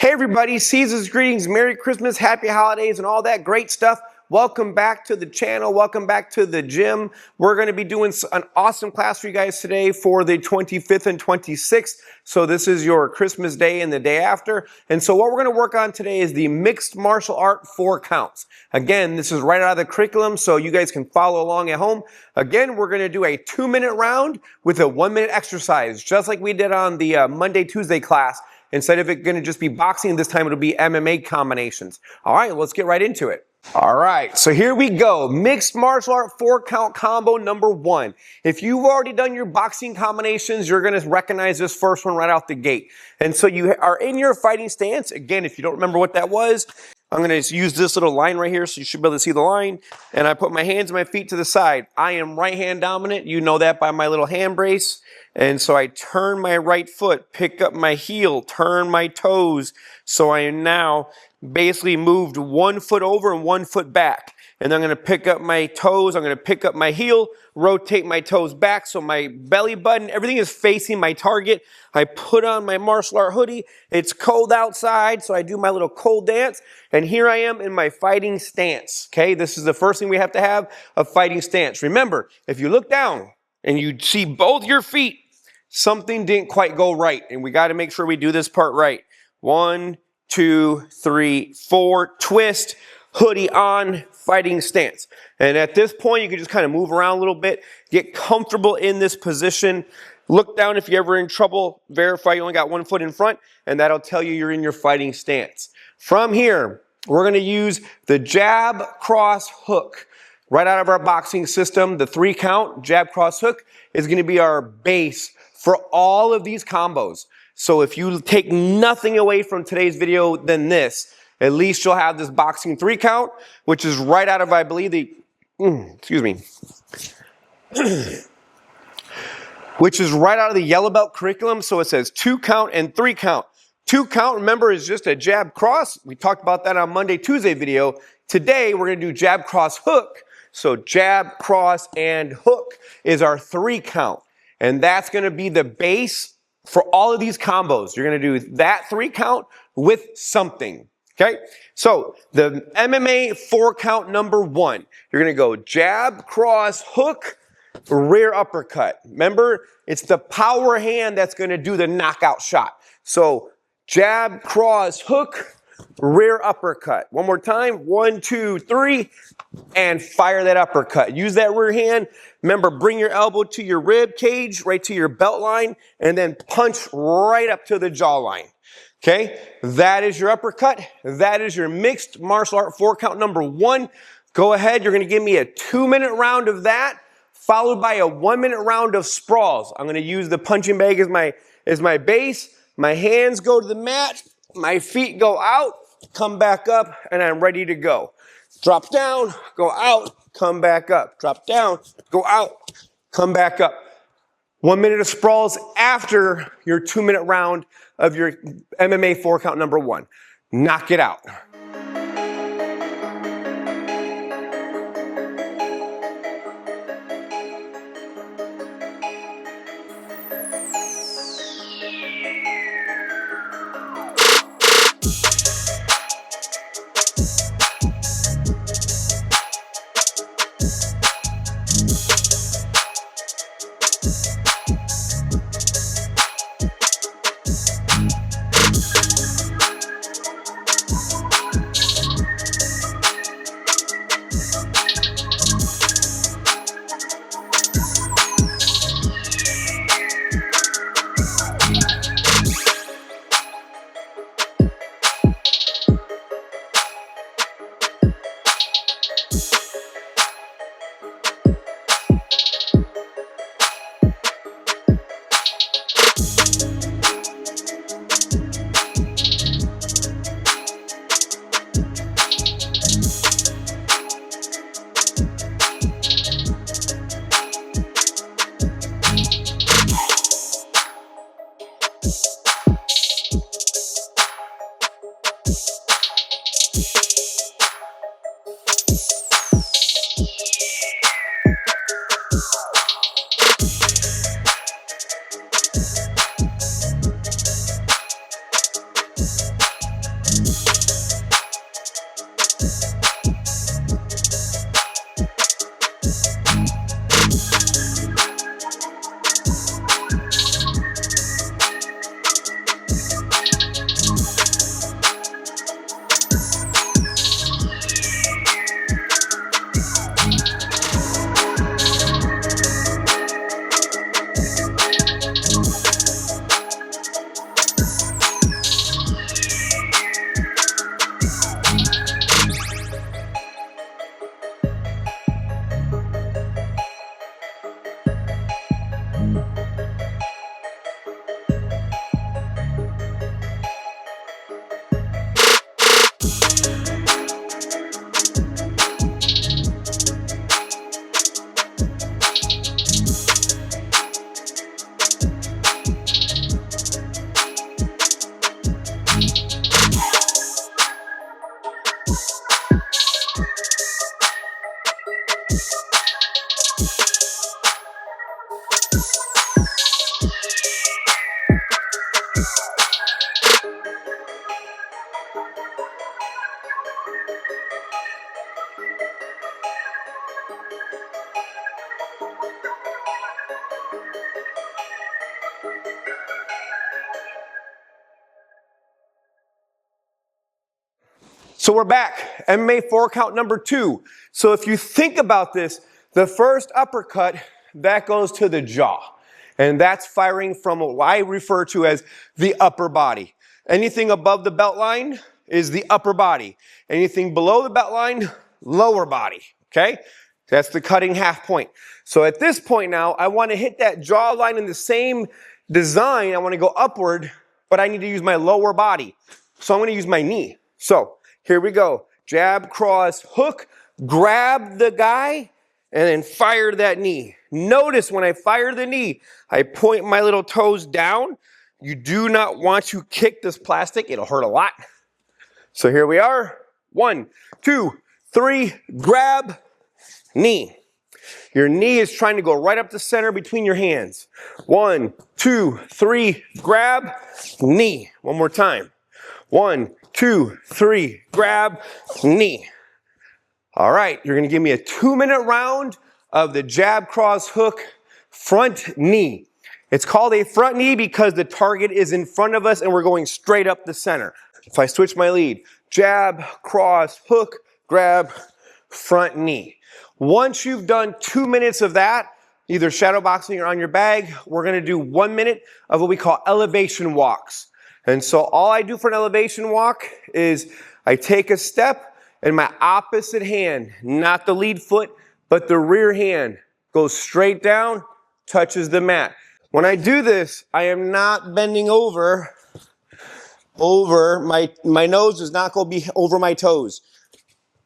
Hey everybody, season's greetings, Merry Christmas, Happy Holidays, and all that great stuff. Welcome back to the channel. Welcome back to the gym. We're going to be doing an awesome class for you guys today for the 25th and 26th. So this is your Christmas day and the day after. And so what we're going to work on today is the mixed martial art 4 counts. Again, this is right out of the curriculum, so you guys can follow along at home. Again, we're going to do a 2-minute round with a 1-minute exercise, just like we did on the Monday, Tuesday class. Instead of it going to just be boxing, this time it'll be MMA combinations. All right, let's get right into it. All right, so here we go. Mixed martial art 4-count combo number 1. If you've already done your boxing combinations, you're going to recognize this first one right out the gate. And so you are in your fighting stance. Again, if you don't remember what that was, I'm going to use this little line right here so you should be able to see the line. And I put my hands and my feet to the side. I am right hand dominant. You know that by my little hand brace. And so I turn my right foot, pick up my heel, turn my toes. So I am now basically moved 1 foot over and 1 foot back. And then I'm going to pick up my toes, I'm going to pick up my heel, rotate my toes back so my belly button, everything is facing my target. I put on my martial art hoodie. It's cold outside, so I do my little cold dance. And here I am in my fighting stance. Okay, this is the first thing we have to have, a fighting stance. Remember, if you look down and you see both your feet, something didn't quite go right. And we got to make sure we do this part right. 1, 2, 3, 4, twist, hoodie on, fighting stance. And at this point, you can just kind of move around a little bit, get comfortable in this position. Look down if you're ever in trouble, verify you only got 1 foot in front, and that'll tell you you're in your fighting stance. From here, we're going to use the jab, cross, hook. Right out of our boxing system, the 3-count jab, cross, hook is going to be our base for all of these combos. So if you take nothing away from today's video than this, at least you'll have this boxing 3-count, which is right out of, I believe, which is right out of the yellow belt curriculum. So it says 2-count and 3-count. 2-count, remember, is just a jab cross. We talked about that on Monday, Tuesday video. Today, we're going to do jab, cross, hook. So jab, cross, and hook is our 3-count. And that's going to be the base for all of these combos. You're going to do that 3-count with something. Okay? So the MMA 4-count number 1. You're going to go jab, cross, hook, rear uppercut. Remember, it's the power hand that's going to do the knockout shot. So jab, cross, hook, rear uppercut. One more time. 1, 2, 3, and fire that uppercut. Use that rear hand. Remember, bring your elbow to your rib cage, right to your belt line, and then punch right up to the jawline. Okay? That is your uppercut. That is your mixed martial art 4-count number 1. Go ahead. You're going to give me a 2-minute round of that, followed by a 1-minute round of sprawls. I'm going to use the punching bag as my base. My hands go to the mat. My feet go out, come back up, and I'm ready to go. Drop down, go out, come back up. Drop down, go out, come back up. 1 minute of sprawls after your 2-minute round of your MMA 4-count number 1. Knock it out. So we're back, MMA 4 count number 2. So if you think about this, the first uppercut, that goes to the jaw. And that's firing from what I refer to as the upper body. Anything above the belt line is the upper body. Anything below the belt line, lower body, okay? That's the cutting half point. So at this point now, I want to hit that jaw line in the same design. I want to go upward, but I need to use my lower body. So I'm going to use my knee. So here we go. Jab, cross, hook, grab the guy, and then fire that knee. Notice when I fire the knee, I point my little toes down. You do not want to kick this plastic. It'll hurt a lot. So here we are. 1, 2, 3, grab, knee. Your knee is trying to go right up the center between your hands. 1, 2, 3, grab, knee. One more time. 1, 2, 3, grab, knee. All right, you're gonna give me a 2-minute round of the jab, cross, hook, front knee. It's called a front knee because the target is in front of us and we're going straight up the center. If I switch my lead, jab, cross, hook, grab, front knee. Once you've done 2 minutes of that, either shadow boxing or on your bag, we're gonna do 1 minute of what we call elevation walks. And so all I do for an elevation walk is I take a step and my opposite hand, not the lead foot, but the rear hand, goes straight down, touches the mat. When I do this, I am not bending over. My nose does not go over my toes.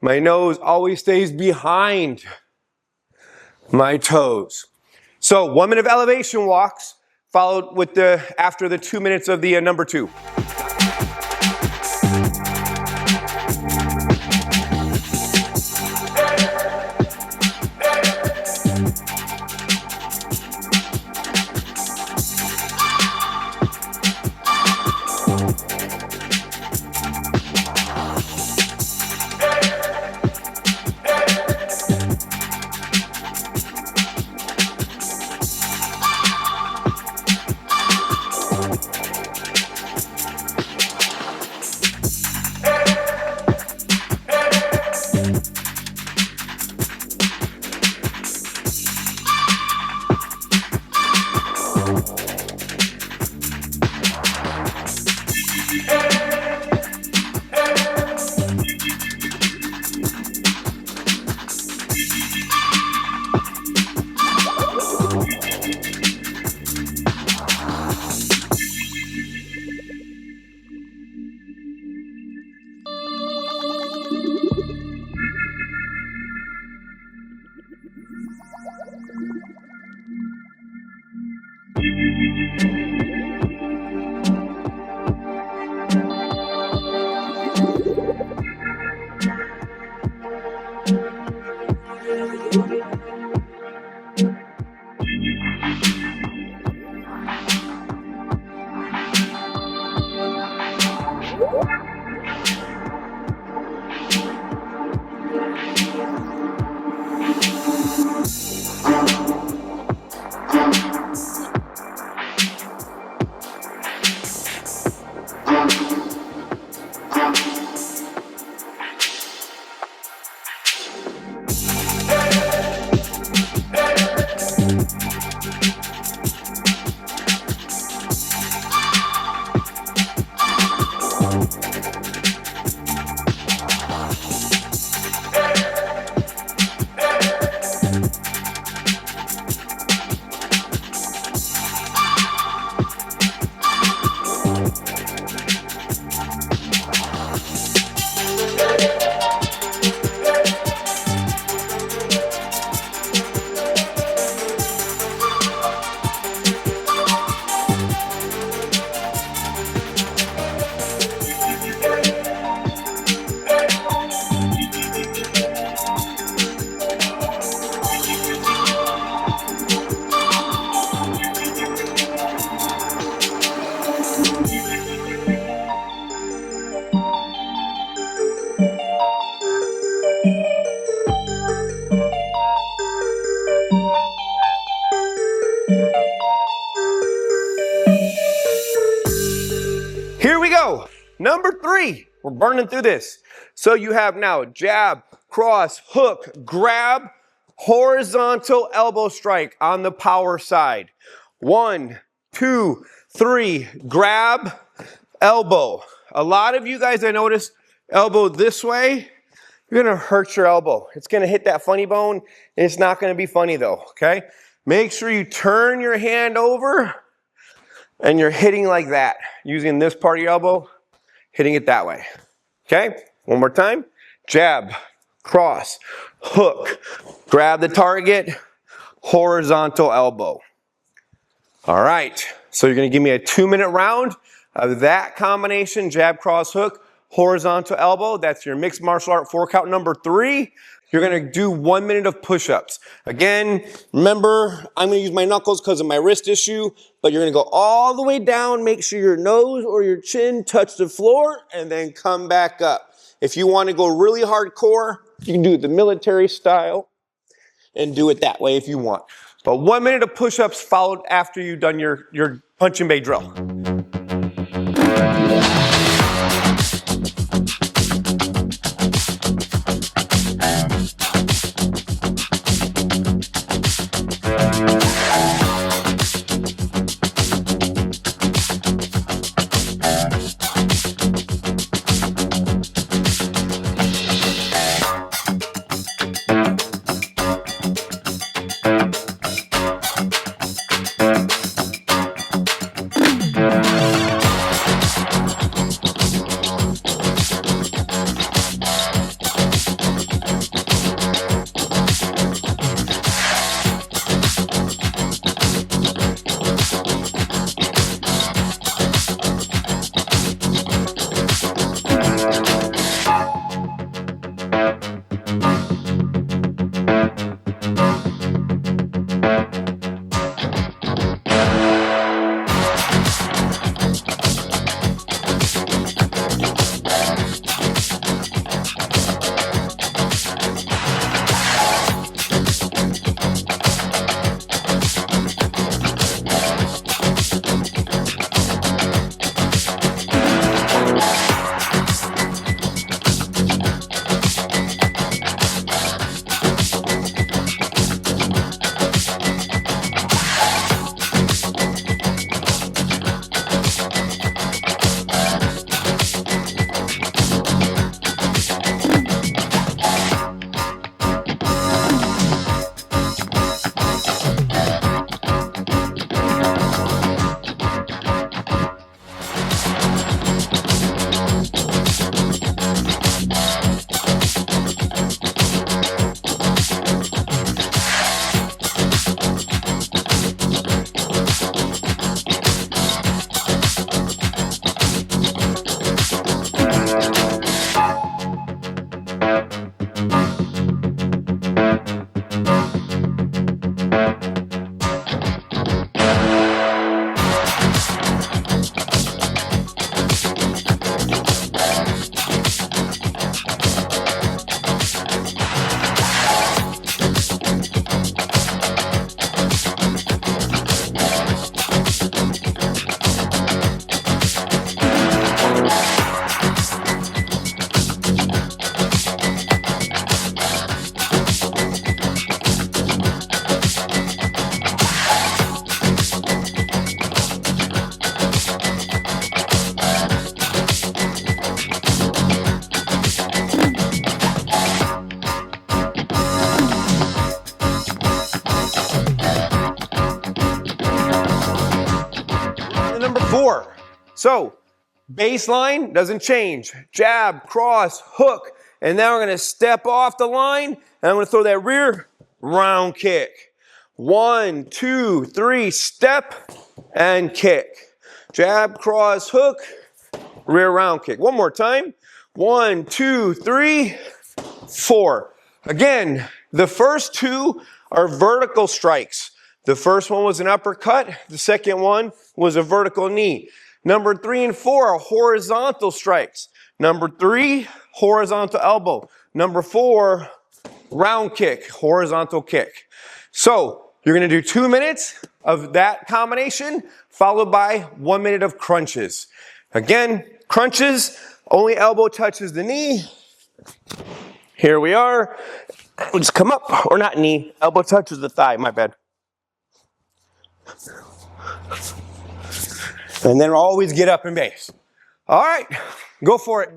My nose always stays behind my toes. So 1 minute of elevation walks, followed with after the 2 minutes of the number 2. Number 3, we're burning through this. So you have now jab, cross, hook, grab, horizontal elbow strike on the power side. 1, 2, 3, grab, elbow. A lot of you guys, I noticed, elbow this way, you're gonna hurt your elbow. It's gonna hit that funny bone. It's not gonna be funny though, okay? Make sure you turn your hand over and you're hitting like that, using this part of your elbow, hitting it that way, okay? One more time, jab, cross, hook, grab the target, horizontal elbow. All right, so you're gonna give me a 2-minute round of that combination, jab, cross, hook, horizontal elbow. That's your mixed martial art 4-count number 3. You're gonna do 1 minute of push-ups. Again, remember, I'm gonna use my knuckles because of my wrist issue, but you're gonna go all the way down, make sure your nose or your chin touch the floor, and then come back up. If you wanna go really hardcore, you can do it the military style and do it that way if you want. But 1 minute of push-ups followed after you've done your punching bag drill. Number 4. So, baseline doesn't change. Jab, cross, hook. And now we're going to step off the line. And I'm going to throw that rear round kick. 1, 2, 3, step and kick. Jab, cross, hook, rear round kick. One more time. 1, 2, 3, 4. Again, the first 2 are vertical strikes. The first one was an uppercut. The second one was a vertical knee. Number 3 and 4 are horizontal strikes. Number 3, horizontal elbow. Number 4, round kick, horizontal kick. So you're going to do 2 minutes of that combination, followed by 1 minute of crunches. Again, Crunches, only elbow touches the knee. Here we are. We'll just come up, or not knee, elbow touches the thigh, my bad. And then always get up and base. All right, go for it.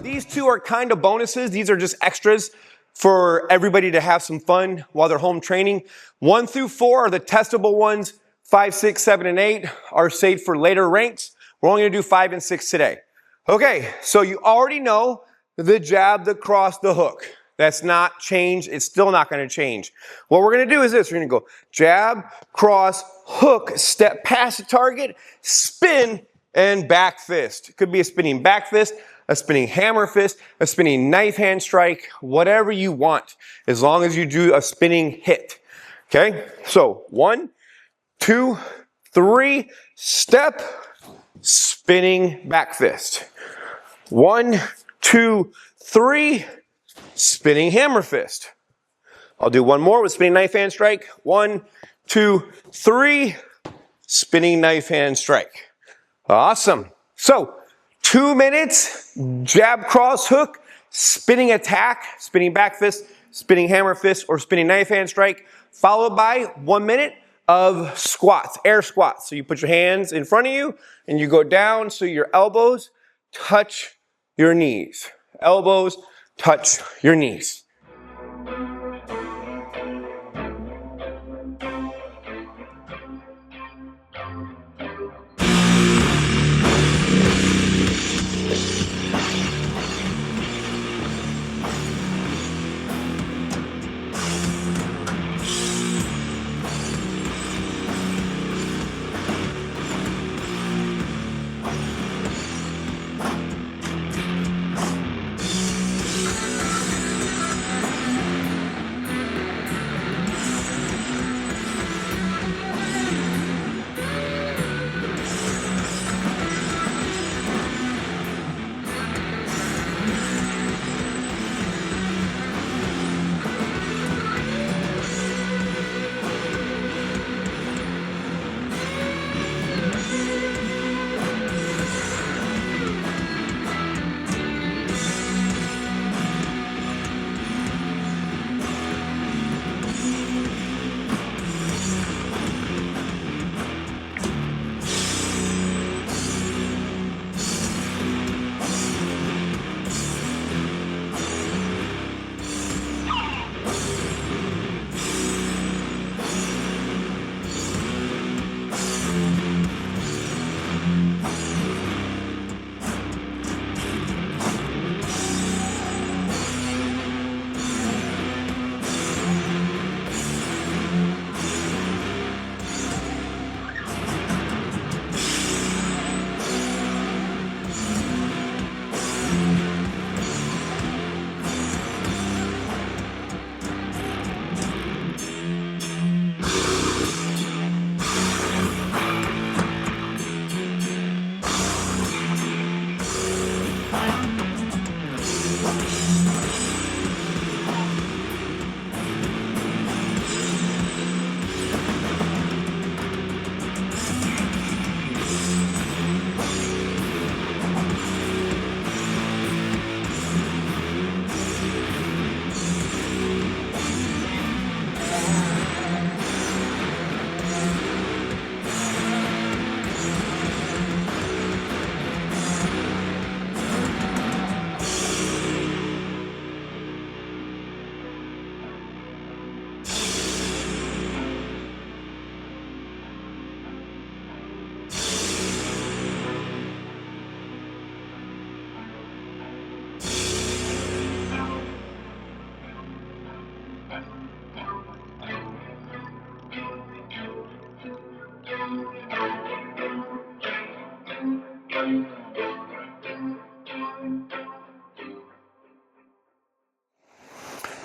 These two are kind of bonuses. These are just extras for everybody to have some fun while they're home training. 1 through 4 are the testable ones. 5, 6, 7, and 8 are saved for later ranks. We're only gonna do 5 and 6 today. Okay, so you already know the jab, the cross, the hook. That's not changed. It's still not gonna change. What we're gonna do is this. We're gonna go jab, cross, hook, step past the target, spin, and back fist. It could be a spinning back fist, a spinning hammer fist, a spinning knife hand strike, whatever you want, as long as you do a spinning hit. Okay, so 1, 2, 3, step, spinning back fist. 1, 2, 3, spinning hammer fist. I'll do one more with spinning knife hand strike. 1, 2, 3, spinning knife hand strike. Awesome. So 2 minutes, jab, cross, hook, spinning attack, spinning back fist, spinning hammer fist, or spinning knife hand strike, followed by 1 minute of squats, air squats. So you put your hands in front of you and you go down so your elbows touch your knees. Elbows touch your knees.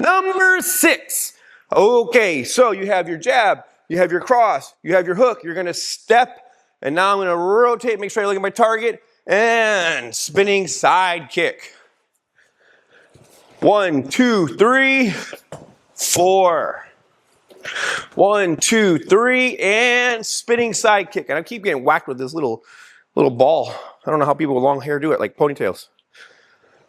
Number 6. Okay, so you have your jab, you have your cross, you have your hook. You're gonna step, and now I'm gonna rotate, make sure I look at my target, and spinning side kick. 1, 2, 3, 4. 1, 2, 3, and spinning side kick. And I keep getting whacked with this little ball. I don't know how people with long hair do it, like ponytails.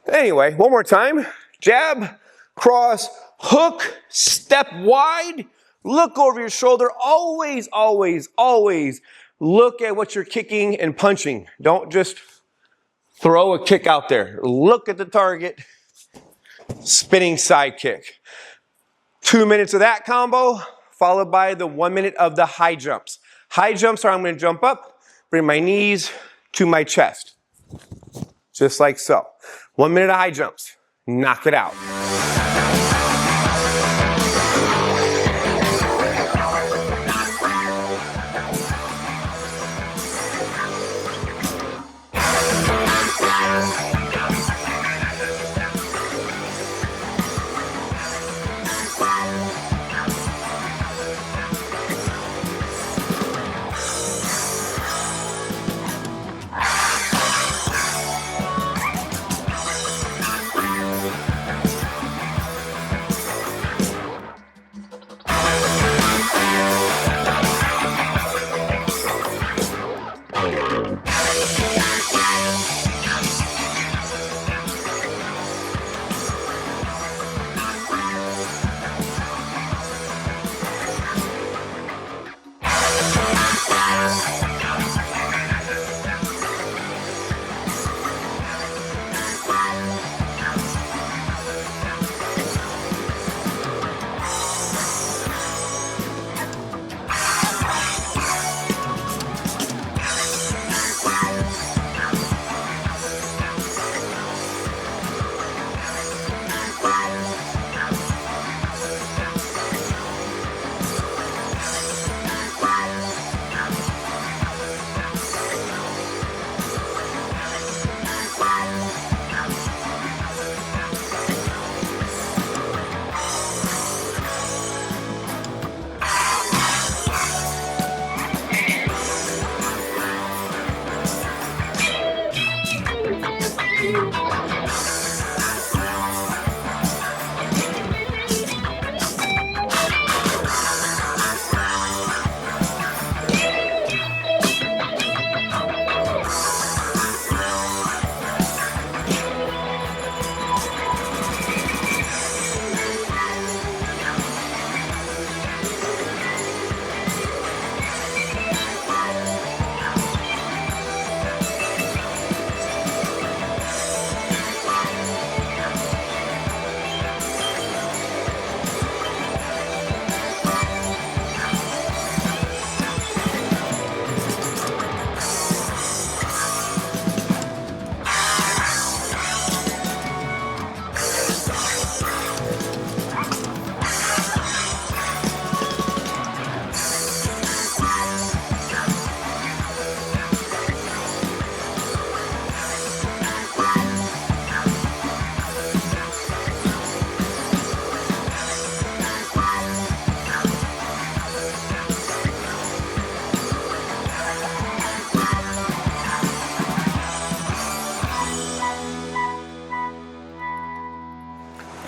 Anyway, one more time. Jab, cross, hook, step wide, look over your shoulder. Always, always, always look at what you're kicking and punching. Don't just throw a kick out there. Look at the target. Spinning side kick. 2 minutes of that combo, followed by the 1 minute of the high jumps. High jumps are I'm going to jump up, bring my knees to my chest. Just like so. 1 minute of high jumps. Knock it out.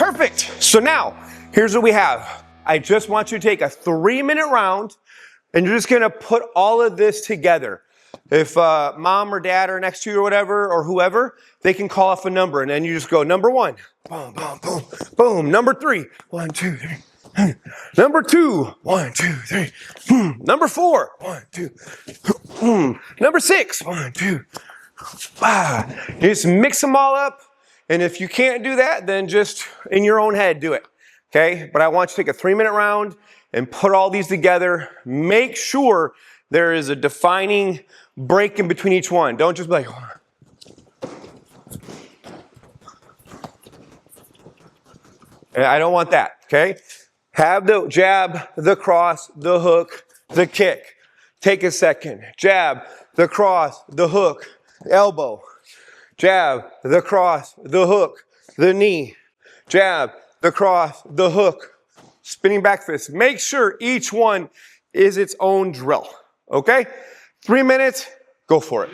Perfect. So now, here's what we have. I just want you to take a 3-minute round, and you're just gonna put all of this together. If mom or dad are next to you or whatever, or whoever, they can call off a number, and then you just go, number 1, boom, boom, boom, boom. Number 3, 1, 2, 3. Number 2, 1, 2, 3. Number 4, 1, 2. Number 6, 1, 2. You just mix them all up, and if you can't do that, then just in your own head do it, okay? But I want you to take a 3-minute round and put all these together. Make sure there is a defining break in between each one. Don't just be like, I don't want that, okay? Have the jab, the cross, the hook, the kick. Take a second. Jab, the cross, the hook, elbow. Jab, the cross, the hook, the knee. Jab, the cross, the hook, spinning back fist. Make sure each one is its own drill, okay? 3 minutes, go for it.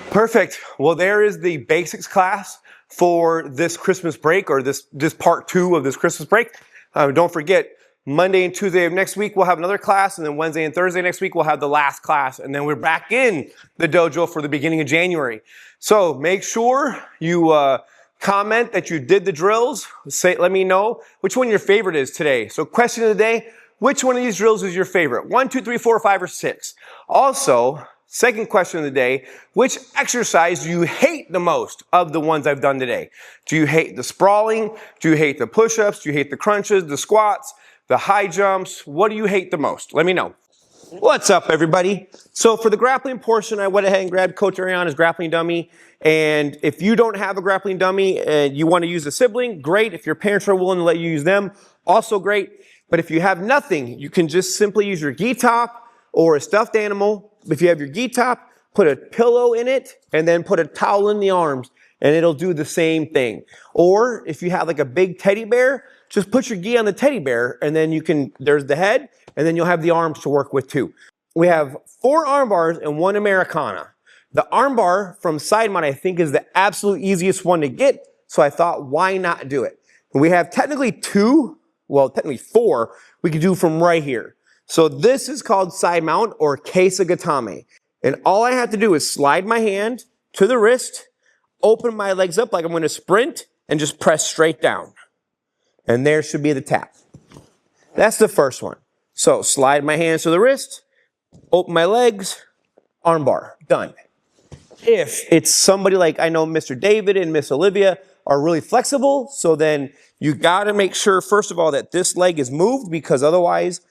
Perfect. Well, there is the basics class for this Christmas break, or this part 2 of this Christmas break. Don't forget, Monday and Tuesday of next week, we'll have another class, and then Wednesday and Thursday next week, we'll have the last class, and then we're back in the dojo for the beginning of January. So make sure you comment that you did the drills. Let me know which one your favorite is today. So question of the day, which one of these drills is your favorite? 1, 2, 3, 4, 5, or 6? Also, second question of the day, which exercise do you hate the most of the ones I've done today? Do you hate the sprawling? Do you hate the push-ups? Do you hate the crunches, the squats, the high jumps? What do you hate the most? Let me know. What's up, everybody? So for the grappling portion, I went ahead and grabbed Coach Ariana's grappling dummy. And if you don't have a grappling dummy and you want to use a sibling, great. If your parents are willing to let you use them, also great. But if you have nothing, you can just simply use your gi top or a stuffed animal. If you have your gi top, put a pillow in it and then put a towel in the arms and it'll do the same thing. Or if you have like a big teddy bear, just put your gi on the teddy bear and then there's the head and then you'll have the arms to work with too. We have 4 arm bars and 1 Americana. The armbar from side mount, I think, is the absolute easiest one to get, so I thought, why not do it? We have technically 4 we could do from right here. So this is called side mount or Kesa-gatame. And all I have to do is slide my hand to the wrist, open my legs up like I'm going to sprint, and just press straight down. And there should be the tap. That's the first one. So slide my hands to the wrist, open my legs, armbar, done. If it's somebody like I know Mr. David and Miss Olivia are really flexible, so then you got to make sure, first of all, that this leg is moved because otherwise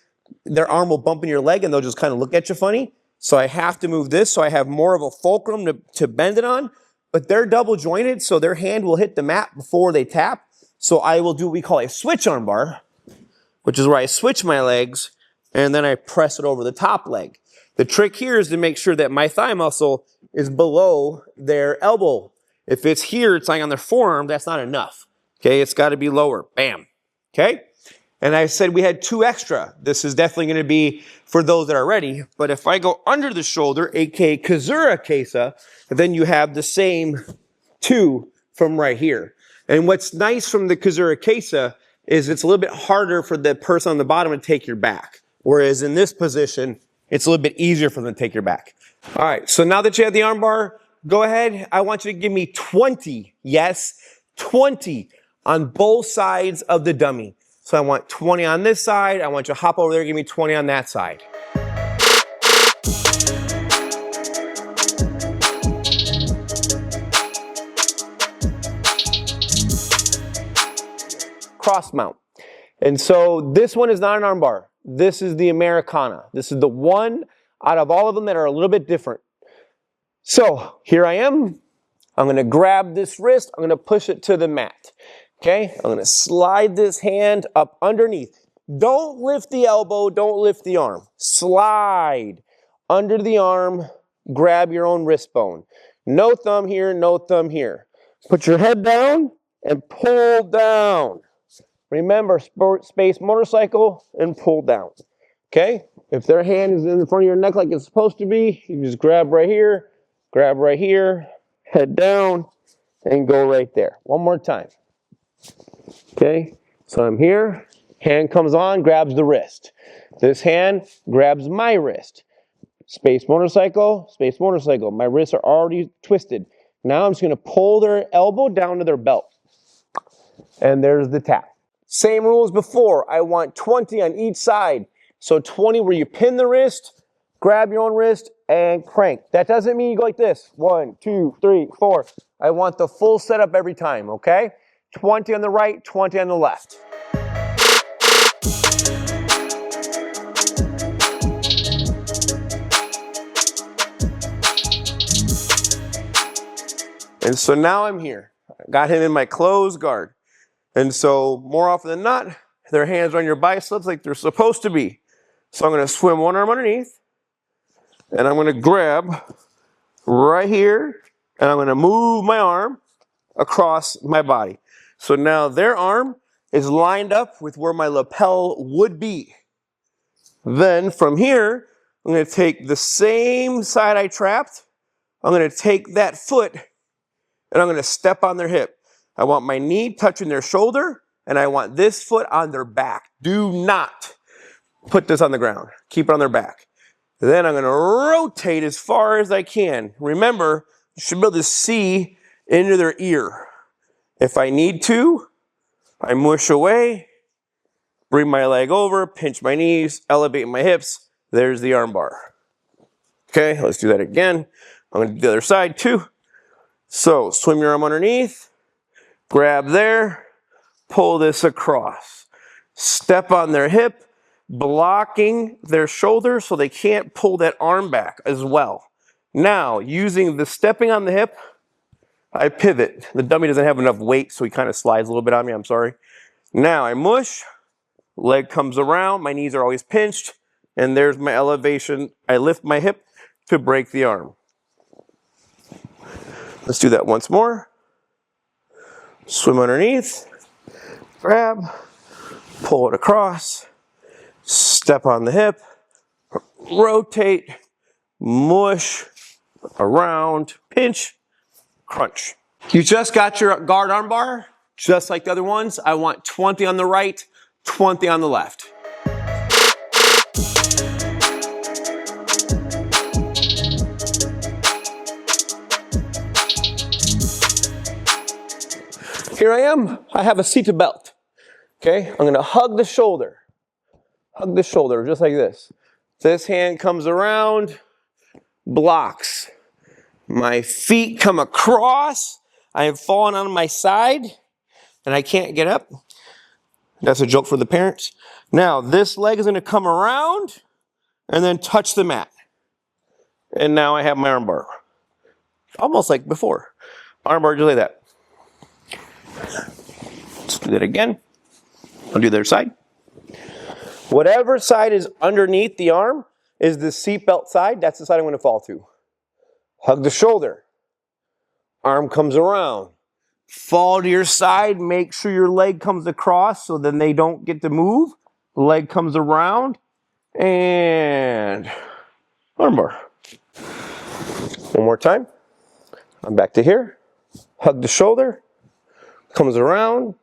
their arm will bump in your leg and they'll just kind of look at you funny. So I have to move this so I have more of a fulcrum to bend it on, but they're double jointed, so their hand will hit the mat before they tap. So I will do what we call a switch armbar, which is where I switch my legs and then I press it over the top leg. The trick here is to make sure that my thigh muscle is below their elbow. If it's here, it's like on their forearm, that's not enough. Okay, it's got to be lower. Bam. Okay? And I said we had 2 extra. This is definitely going to be for those that are ready. But if I go under the shoulder, aka Kazura Kesa, then you have the same 2 from right here. And what's nice from the Kazura Kesa is it's a little bit harder for the person on the bottom to take your back. Whereas in this position, it's a little bit easier for them to take your back. All right, so now that you have the armbar, go ahead. I want you to give me 20, yes, 20 on both sides of the dummy. So I want 20 on this side. I want you to hop over there and give me 20 on that side. Cross mount. And so this one is not an armbar. This is the Americana. This is the one out of all of them that are a little bit different. So here I am. I'm going to grab this wrist. I'm going to push it to the mat. Okay? I'm going to slide this hand up underneath. Don't lift the elbow. Don't lift the arm. Slide under the arm. Grab your own wrist bone. No thumb here. No thumb here. Put your head down and pull down. Remember, space motorcycle and pull down. Okay? If their hand is in front of your neck like it's supposed to be, you just grab right here, head down, and go right there. One more time. Okay? So I'm here. Hand comes on, grabs the wrist. This hand grabs my wrist. Space motorcycle, space motorcycle. My wrists are already twisted. Now I'm just going to pull their elbow down to their belt. And there's the tap. Same rules before. I want 20 on each side. So 20 where you pin the wrist, grab your own wrist, and crank. That doesn't mean you go like this. 1, 2, 3, 4. I want the full setup every time, okay? 20 on the right, 20 on the left. And so now I'm here. Got him in my closed guard. And so more often than not, their hands are on your biceps like they're supposed to be. So I'm going to swim one arm underneath, and I'm going to grab right here, and I'm going to move my arm across my body. So now their arm is lined up with where my lapel would be. Then from here, I'm going to take the same side I trapped. I'm going to take that foot, and I'm going to step on their hip. I want my knee touching their shoulder, and I want this foot on their back. Do not put this on the ground. Keep it on their back. Then I'm going to rotate as far as I can. Remember, you should be able to see into their ear. If I need to, I mush away, bring my leg over, pinch my knees, elevate my hips. There's the arm bar. Okay, let's do that again. I'm going to do the other side too. So swim your arm underneath. Grab there, pull this across. Step on their hip, blocking their shoulder so they can't pull that arm back as well. Now, using the stepping on the hip, I pivot. The dummy doesn't have enough weight, so he kind of slides a little bit on me. I'm sorry. Now I mush. Leg comes around. My knees are always pinched. And there's my elevation. I lift my hip to break the arm. Let's do that once more. Swim underneath. Grab. Pull it across. Step on the hip. Rotate. Mush. Around. Pinch. Crunch. You just got your guard arm bar, just like the other ones. I want 20 on the right, 20 on the left. Here I am. I have a seated belt. Okay, I'm gonna hug the shoulder. Hug the shoulder, just like this. This hand comes around, blocks. My feet come across. I have fallen on my side, and I can't get up. That's a joke for the parents. Now, this leg is going to come around and then touch the mat. And now I have my arm bar. Almost like before. Arm bar just like that. Let's do that again. I'll do the other side. Whatever side is underneath the arm is the seatbelt side. That's the side I'm going to fall to. Hug the shoulder. Arm comes around. Fall to your side. Make sure your leg comes across so then they don't get to move. The leg comes around. And armbar. One more time. I'm back to here. Hug the shoulder. Comes around.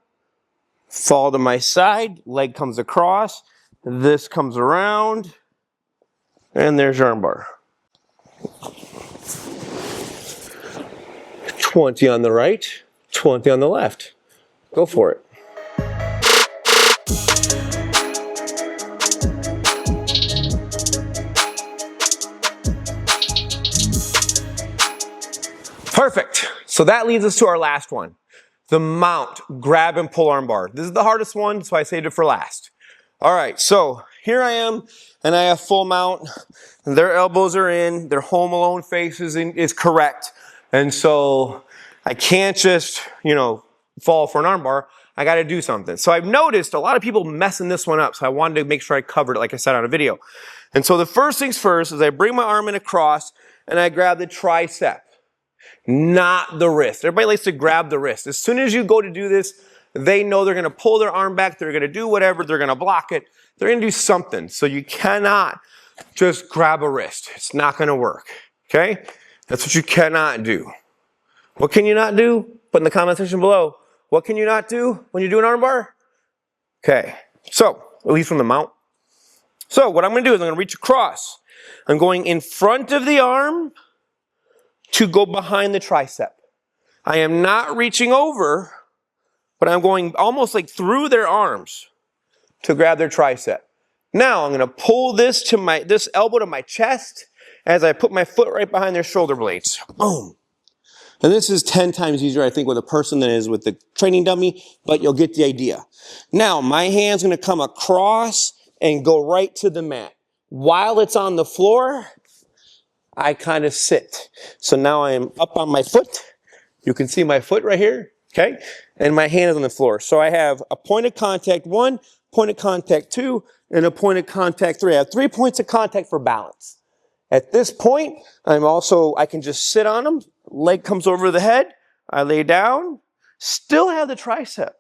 Fall to my side. Leg comes across. This comes around. And there's your armbar. 20 on the right, 20 on the left. Go for it. Perfect. So that leads us to our last one. The mount, grab and pull arm bar. This is the hardest one, so I saved it for last. All right, so here I am, and I have full mount. Their elbows are in, their home alone face is correct. And so I can't just, fall for an arm bar. I got to do something. So I've noticed a lot of people messing this one up. So I wanted to make sure I covered it like I said on a video. And so the first things first is I bring my arm in across and I grab the tricep, not the wrist. Everybody likes to grab the wrist. As soon as you go to do this, they know they're going to pull their arm back. They're going to do whatever. They're going to block it. They're going to do something. So you cannot just grab a wrist. It's not going to work. Okay? That's what you cannot do. What can you not do? Put in the comment section below. What can you not do when you do an arm bar? Okay, so at least from the mount. So what I'm going to do is I'm going to reach across. I'm going in front of the arm to go behind the tricep. I am not reaching over, but I'm going almost like through their arms to grab their tricep. Now I'm going to pull this elbow to my chest as I put my foot right behind their shoulder blades. Boom. And this is 10 times easier, I think, with a person than it is with the training dummy, but you'll get the idea. Now, my hand's going to come across and go right to the mat. While it's on the floor, I kind of sit. So now I'm up on my foot. You can see my foot right here, okay? And my hand is on the floor. So I have a point of contact 1, point of contact 2, and a point of contact 3. I have 3 points of contact for balance. At this point, I can just sit on them. Leg comes over the head. I lay down. Still have the tricep.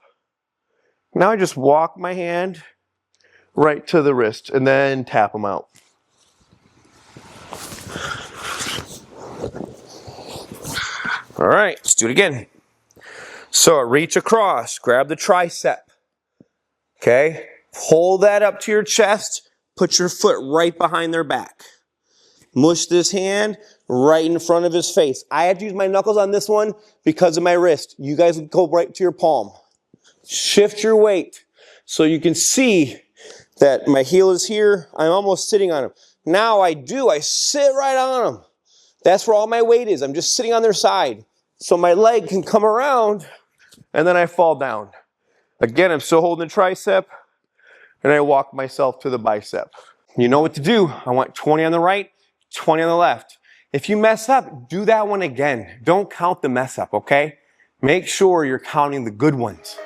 Now I just walk my hand right to the wrist and then tap them out. All right, let's do it again. So reach across, grab the tricep. Okay, pull that up to your chest. Put your foot right behind their back. Mush this hand right in front of his face. I have to use my knuckles on this one because of my wrist. You guys go right to your palm. Shift your weight so you can see that my heel is here. I'm almost sitting on him. Now I sit right on them. That's where all my weight is. I'm just sitting on their side. So my leg can come around and then I fall down. Again, I'm still holding the tricep and I walk myself to the bicep. You know what to do. I want 20 on the right, 20 on the left. If you mess up, do that one again. Don't count the mess up, okay? Make sure you're counting the good ones.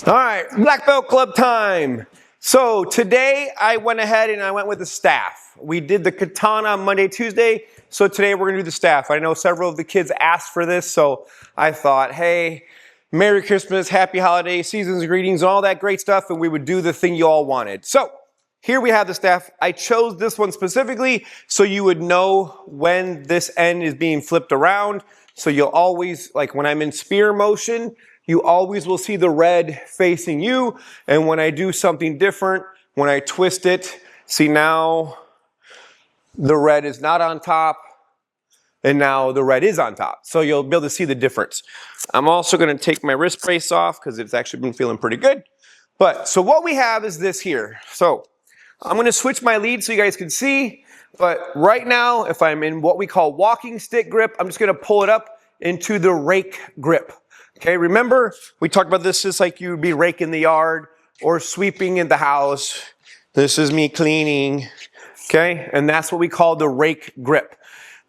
All right, Black Belt Club time. So today I went ahead and I went with the staff. We did the katana Monday, Tuesday. So today we're gonna do the staff. I know several of the kids asked for this, so I thought, hey, Merry Christmas, Happy Holidays, Seasons Greetings, and all that great stuff, and we would do the thing you all wanted. So here we have the staff. I chose this one specifically so you would know when this end is being flipped around. So you'll always, like when I'm in spear motion, you always will see the red facing you. And when I do something different, when I twist it, see now the red is not on top and now the red is on top. So you'll be able to see the difference. I'm also gonna take my wrist brace off because it's actually been feeling pretty good. But so what we have is this here. So I'm gonna switch my lead so you guys can see. But right now, if I'm in what we call walking stick grip, I'm just gonna pull it up into the rake grip. Okay, remember, we talked about this just like you would be raking the yard or sweeping in the house. This is me cleaning, okay? And that's what we call the rake grip.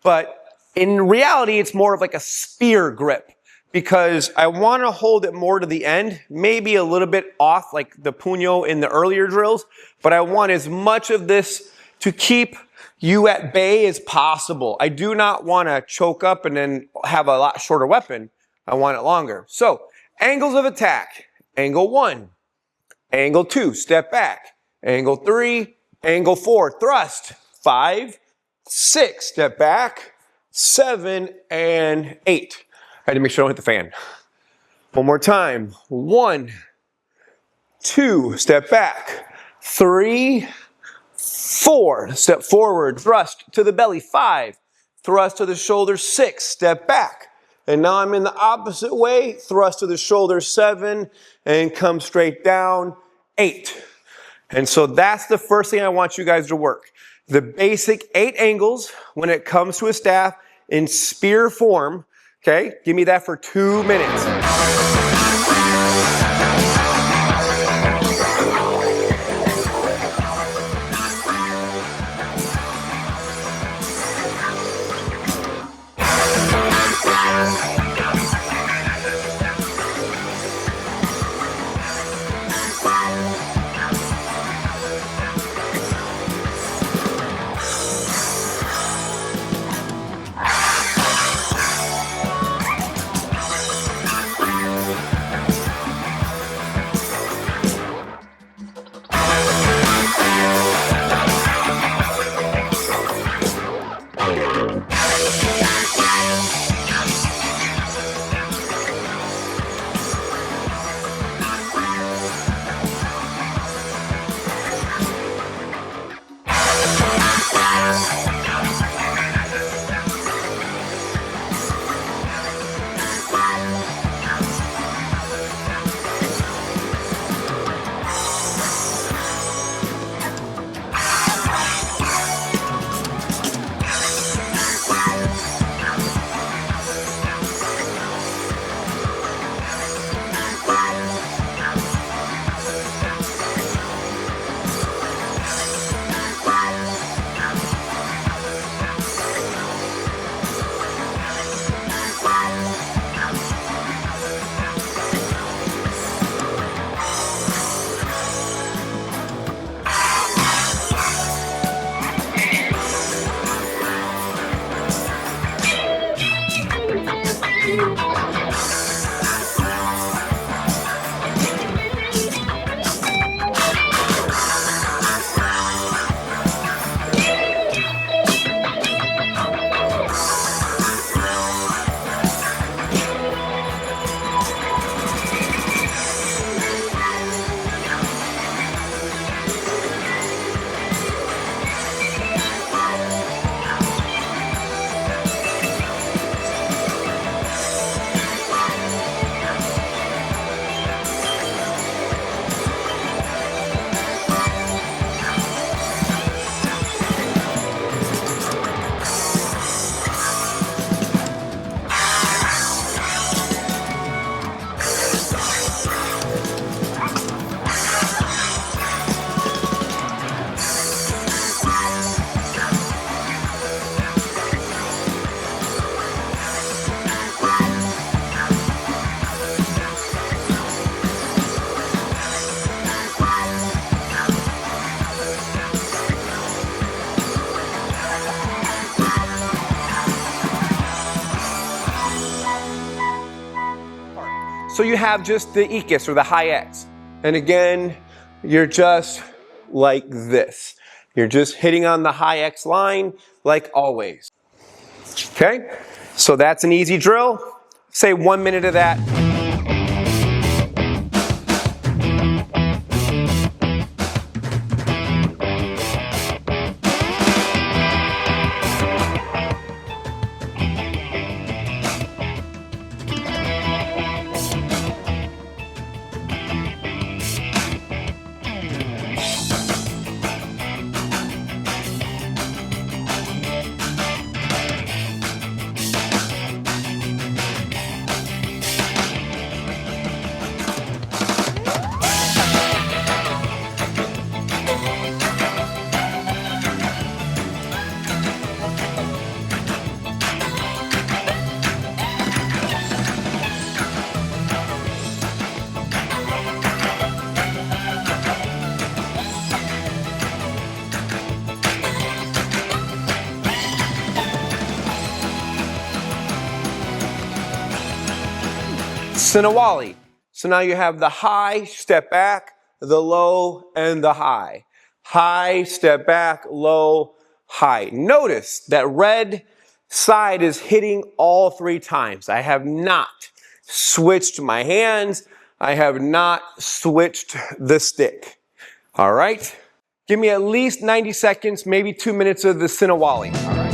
But in reality, it's more of like a spear grip because I want to hold it more to the end, maybe a little bit off like the puño in the earlier drills, but I want as much of this to keep you at bay as possible. I do not want to choke up and then have a lot shorter weapon. I want it longer. So, angles of attack. Angle 1. Angle 2, step back. Angle 3, angle 4, thrust. 5, 6, step back. 7, and 8. I had to make sure I don't hit the fan. One more time. 1, 2, step back. 3, 4, step forward, thrust to the belly. 5, thrust to the shoulder. 6, step back. And now I'm in the opposite way, thrust to the shoulder. 7, and come straight down. 8. And so that's the first thing I want you guys to work. The basic 8 angles when it comes to a staff in spear form. Okay, give me that for 2 minutes. So you have just the ikis or the high X. And again, you're just like this. You're just hitting on the high X line like always. Okay, so that's an easy drill. Say 1 minute of that. Sinawali. So now you have the high, step back, the low, and the high. High, step back, low, high. Notice that red side is hitting all 3 times. I have not switched my hands. I have not switched the stick. All right? Give me at least 90 seconds, maybe 2 minutes of the Sinawali. All right?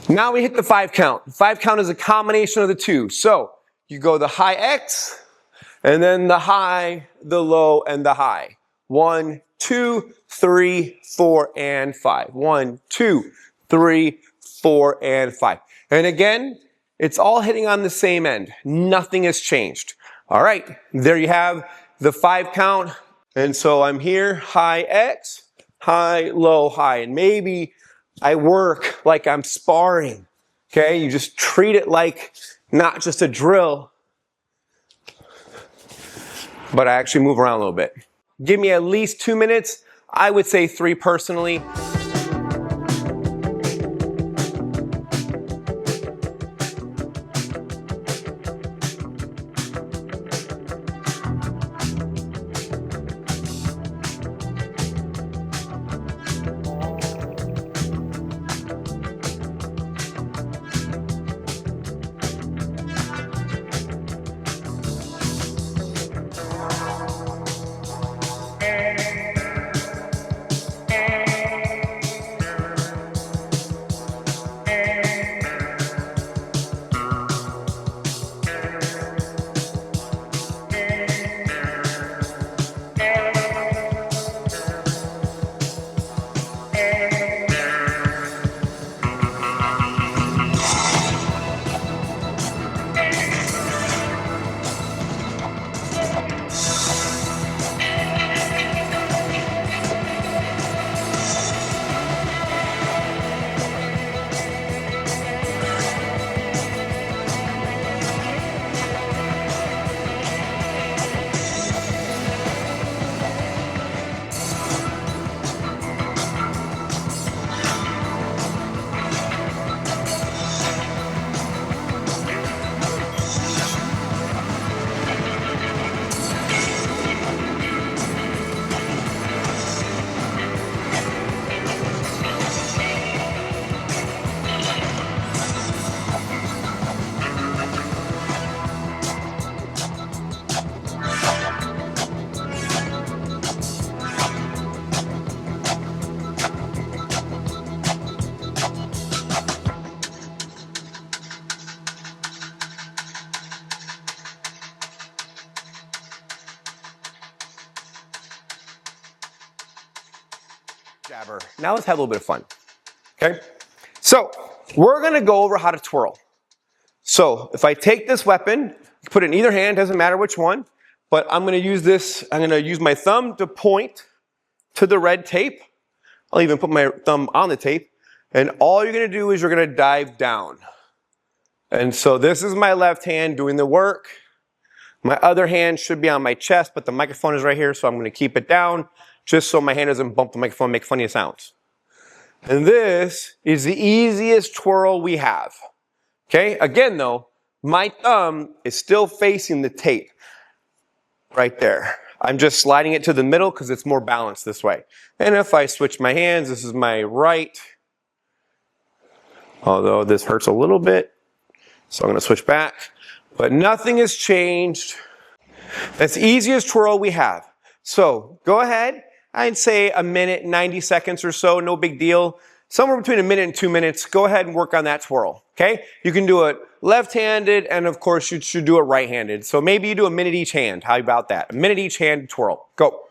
Now we hit the 5 count. The 5 count is a combination of the 2. So you go the high X, and then the high, the low, and the high. 1, 2, 3, 4, and 5. 1, 2, 3, 4, and 5. And again, it's all hitting on the same end. Nothing has changed. All right, there you have the 5 count. And so I'm here, high X, high, low, high. And maybe I work like I'm sparring, okay? You just treat it like not just a drill, but I actually move around a little bit. Give me at least 2 minutes. I would say 3 personally. Now let's have a little bit of fun, okay? So we're gonna go over how to twirl. So if I take this weapon, put it in either hand, doesn't matter which one, but I'm gonna use this, I'm gonna use my thumb to point to the red tape. I'll even put my thumb on the tape. And all you're gonna do is you're gonna dive down. And so this is my left hand doing the work. My other hand should be on my chest, but the microphone is right here, so I'm gonna keep it down just so my hand doesn't bump the microphone and make funny sounds. And this is the easiest twirl we have. Okay, again though, my thumb is still facing the tape right there. I'm just sliding it to the middle because it's more balanced this way. And if I switch my hands, this is my right. Although this hurts a little bit, so I'm gonna switch back. But nothing has changed. That's the easiest twirl we have. So go ahead, I'd say a minute, 90 seconds or so, no big deal. Somewhere between a minute and 2 minutes, go ahead and work on that twirl, okay? You can do it left-handed, and of course you should do it right-handed. So maybe you do a minute each hand. How about that? A minute each hand twirl. Go.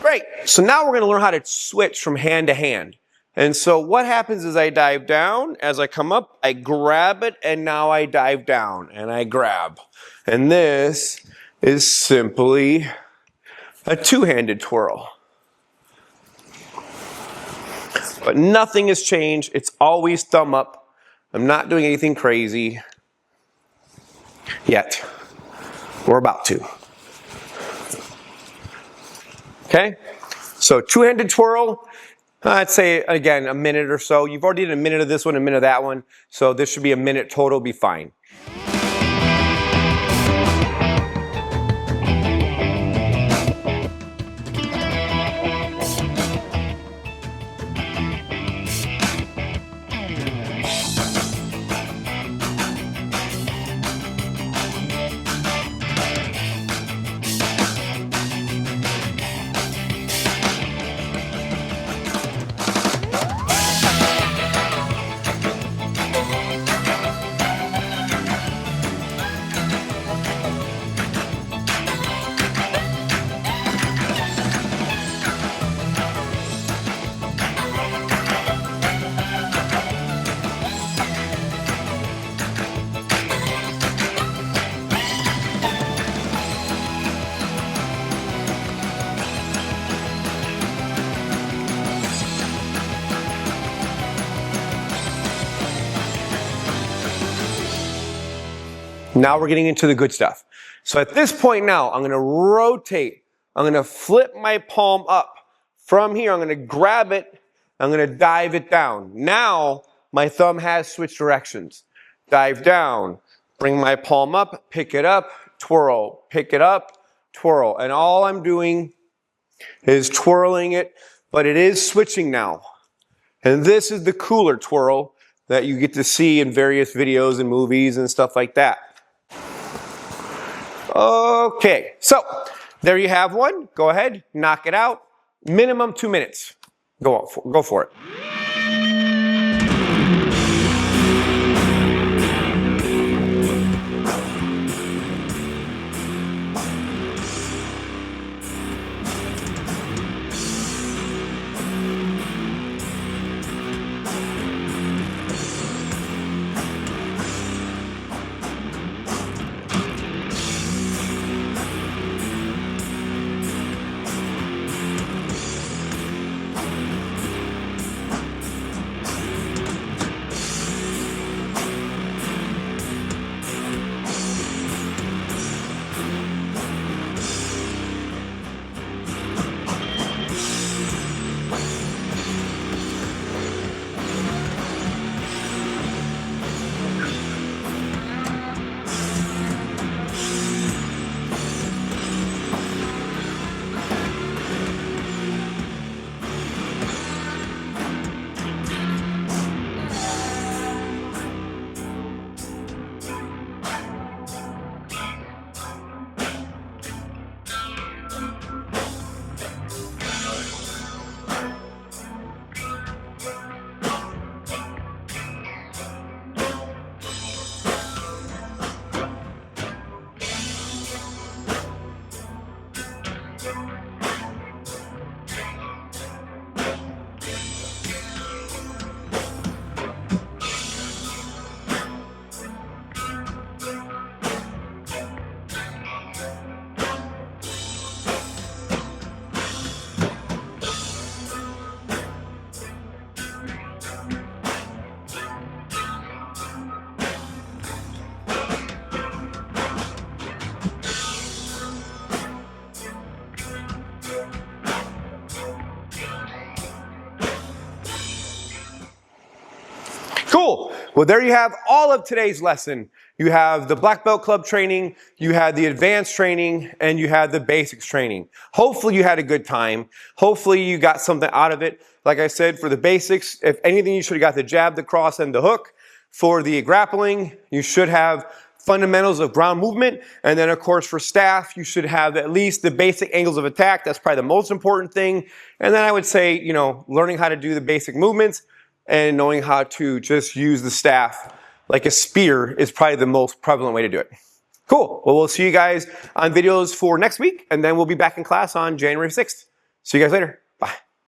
Great, so now we're gonna learn how to switch from hand to hand. And so what happens is I dive down, as I come up, I grab it, and now I dive down, and I grab. And this is simply a two-handed twirl. But nothing has changed, it's always thumb up. I'm not doing anything crazy yet. We're about to. Okay, so two-handed twirl, I'd say, again, a minute or so. You've already did a minute of this one, a minute of that one, so this should be a minute total, be fine. Now we're getting into the good stuff. So at this point now, I'm gonna rotate. I'm gonna flip my palm up. From here, I'm gonna grab it, I'm going to dive it down. Now, my thumb has switched directions. Dive down, bring my palm up, pick it up, twirl, pick it up, twirl. And all I'm doing is twirling it, but it is switching now. And this is the cooler twirl that you get to see in various videos and movies and stuff like that. Okay, so there you have one. Go ahead, knock it out. Minimum 2 minutes. Go for it. Cool. Well, there you have all of today's lesson. You have the Black Belt Club training, you had the advanced training, and you had the basics training. Hopefully you had a good time. Hopefully you got something out of it. Like I said, for the basics, if anything, you should have got the jab, the cross, and the hook. For the grappling, you should have fundamentals of ground movement. And then, of course, for staff, you should have at least the basic angles of attack. That's probably the most important thing. And then I would say, you know, learning how to do the basic movements and knowing how to just use the staff like a spear is probably the most prevalent way to do it. Cool. Well, we'll see you guys on videos for next week, and then we'll be back in class on January 6th. See you guys later.